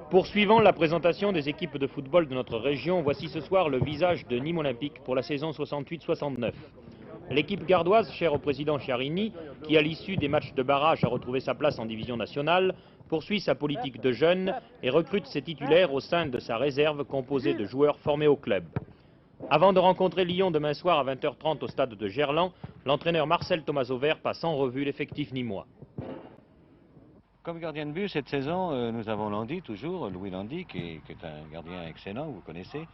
Poursuivant la présentation des équipes de football de notre région, voici ce soir le visage de Nîmes Olympique pour la saison 68-69. L'équipe gardoise, chère au président Chiarini, qui à l'issue des matchs de barrage a retrouvé sa place en division nationale, poursuit sa politique de jeunes et recrute ses titulaires au sein de sa réserve composée de joueurs formés au club. Avant de rencontrer Lyon demain soir à 20h30 au stade de Gerland, l'entraîneur Marcel Thomas-Auvert passe en revue l'effectif nîmois. Comme gardien de but cette saison, nous avons Landy toujours, Louis Landy, qui est un gardien excellent, vous connaissez,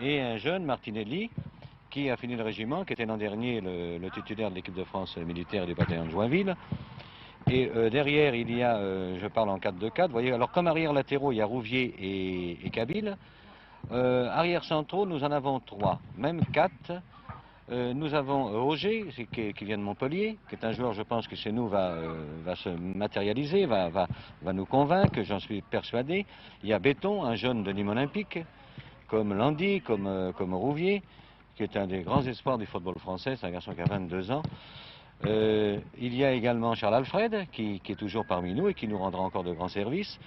et un jeune Martinelli, qui a fini le régiment, qui était l'an dernier le titulaire de l'équipe de France militaire du bataillon de Joinville. Et derrière, il y a, je parle en 4-2-4, vous voyez, alors comme arrière latéraux, il y a Rouvier et Kabyle. Arrière centraux, nous en avons 3, même 4. Nous avons Roger, qui vient de Montpellier, qui est un joueur, je pense, qui chez nous va se matérialiser, va nous convaincre, j'en suis persuadé. Il y a Béton, un jeune de Nîmes Olympique, comme Landy, comme Rouvier, qui est un des grands espoirs du football français, c'est un garçon qui a 22 ans. Il y a également Charles Alfred, qui est toujours parmi nous et qui nous rendra encore de grands services.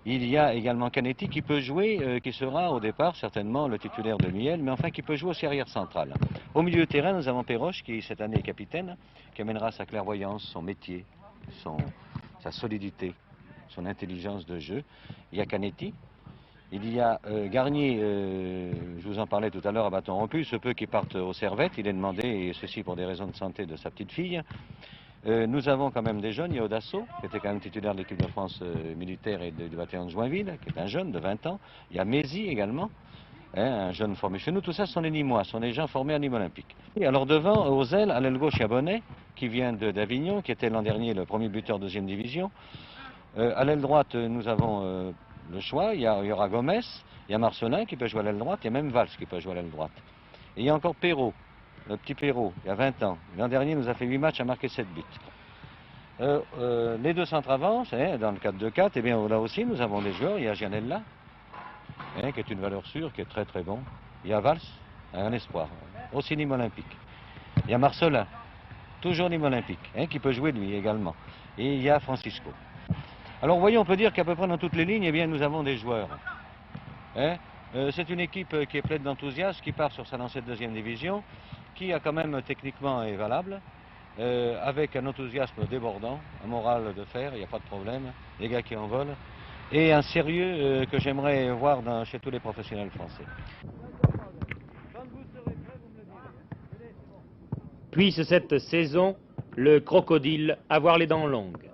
Il y a également Canetti qui peut jouer, qui sera au départ certainement le titulaire de Miel, mais enfin qui peut jouer aussi arrière central. Au milieu de terrain, nous avons Perroche, qui cette année est capitaine, qui amènera sa clairvoyance, son métier, sa solidité, son intelligence de jeu. Il y a Canetti. Il y a Garnier, je vous en parlais tout à l'heure à bâton rompu, ce peu qui partent aux Servettes, il est demandé, et ceci pour des raisons de santé de sa petite fille. Nous avons quand même des jeunes, il y a Odasso, qui était quand même titulaire de l'équipe de France militaire et du bataillon de Joinville, qui est un jeune de 20 ans. Il y a Mézy également, un jeune formé chez nous. Tout ça, ce sont des Nîmois, ce sont des gens formés à Nîmes Olympique. Et alors devant, aux ailes, à l'aile gauche, il y a Bonnet, qui vient d'Avignon, qui était l'an dernier le premier buteur de deuxième division. À l'aile droite, nous avons le choix, il y aura Gomez, il y a Marcelin qui peut jouer à l'aile droite, il y a même Valls qui peut jouer à l'aile droite. Et il y a encore Perrault. Le petit Perrault, il y a 20 ans. L'an dernier, nous a fait 8 matchs, a marqué 7 buts. Les deux centres avance, dans le 4-2-4, eh bien là aussi, nous avons des joueurs. Il y a Gianella, qui est une valeur sûre, qui est très très bon. Il y a Valls, un espoir, aussi Nîmes Olympique. Il y a Marcelin, toujours Nîmes Olympique, qui peut jouer lui également. Et il y a Francisco. Alors vous voyez, on peut dire qu'à peu près dans toutes les lignes, eh bien, nous avons des joueurs. C'est une équipe qui est pleine d'enthousiasme, qui part sur sa lancée de deuxième division, qui a quand même techniquement est valable, avec un enthousiasme débordant, un moral de fer, il n'y a pas de problème, des gars qui en volent, et un sérieux que j'aimerais voir chez tous les professionnels français. Puisse cette saison, le crocodile avoir les dents longues.